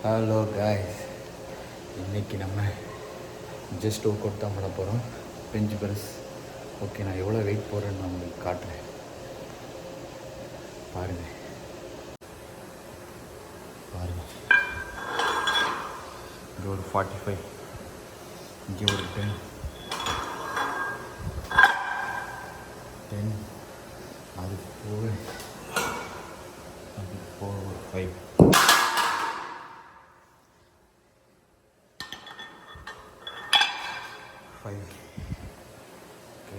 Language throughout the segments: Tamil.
ஹலோ காய்ஸ், இன்றைக்கி நம்ம ஜஸ்ட் ஒர்க் அவுட் தான் பண்ண போகிறோம். Bench press. ஓகே, நான் எவ்வளோ வெயிட் போடுறேன்னு நான் உங்களுக்கு காட்டுறேன், பாருங்கள். இங்கே ஒரு 45, இங்கே ஒரு 10 அது போக ஒரு 5. ஓகே,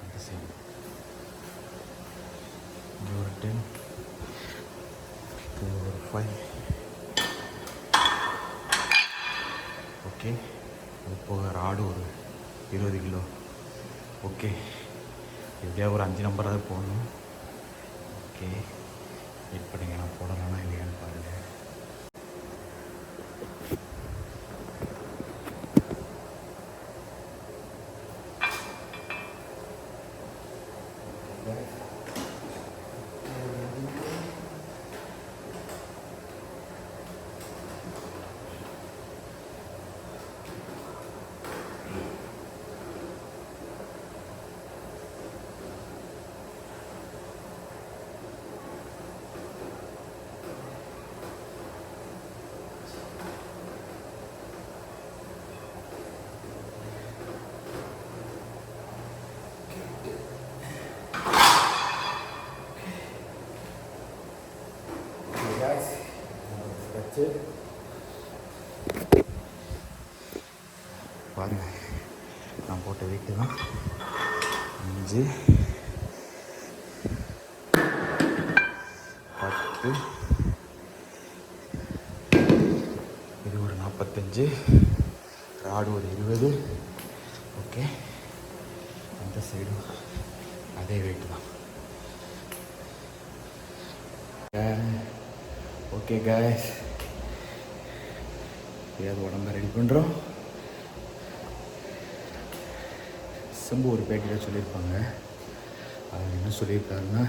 இந்த சைடு இங்கே ஒரு 10, இங்கே ஒரு 5. ஓகே, அது போக ராடு ஒரு 20 கிலோ. ஓகே, எப்படியா ஒரு 5 நம்பராவது போடணும். ஓகே, வெயிட் பண்ணுங்க, நான் போடலாம்னா இல்லையான்னு பாருங்கள். பாருங்க, நான் போட்ட வெயிட்டு தான் 5, 10, இது ஒரு 45, ராடு ஒரு 20. ஓகே, அந்த சைடும் அதே வெயிட்டு தான். ஓகே காய்ஸ், ஏதாவது உடம்பை ரெடி பண்ணுறோம். செம்பு ஒரு பேட்டியில் சொல்லியிருப்பாங்க. அவர் என்ன சொல்லியிருக்காருன்னா,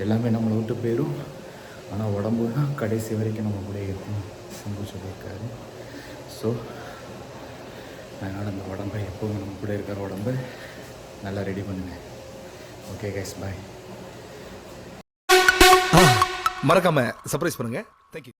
எல்லாமே நம்மளை விட்டு போயிடும், ஆனால் உடம்பு தான் கடைசி வரைக்கும் நம்ம கூட இருக்கும் செம்பு சொல்லியிருக்காரு. ஸோ அதனால் அந்த உடம்பை எப்போவும் நம்ம கூட இருக்கிற உடம்பை நல்லா ரெடி பண்ணுங்க. ஓகே கைஸ், பாய். மறக்காம சர்ப்ரைஸ் பண்ணுங்க. தேங்க்யூ.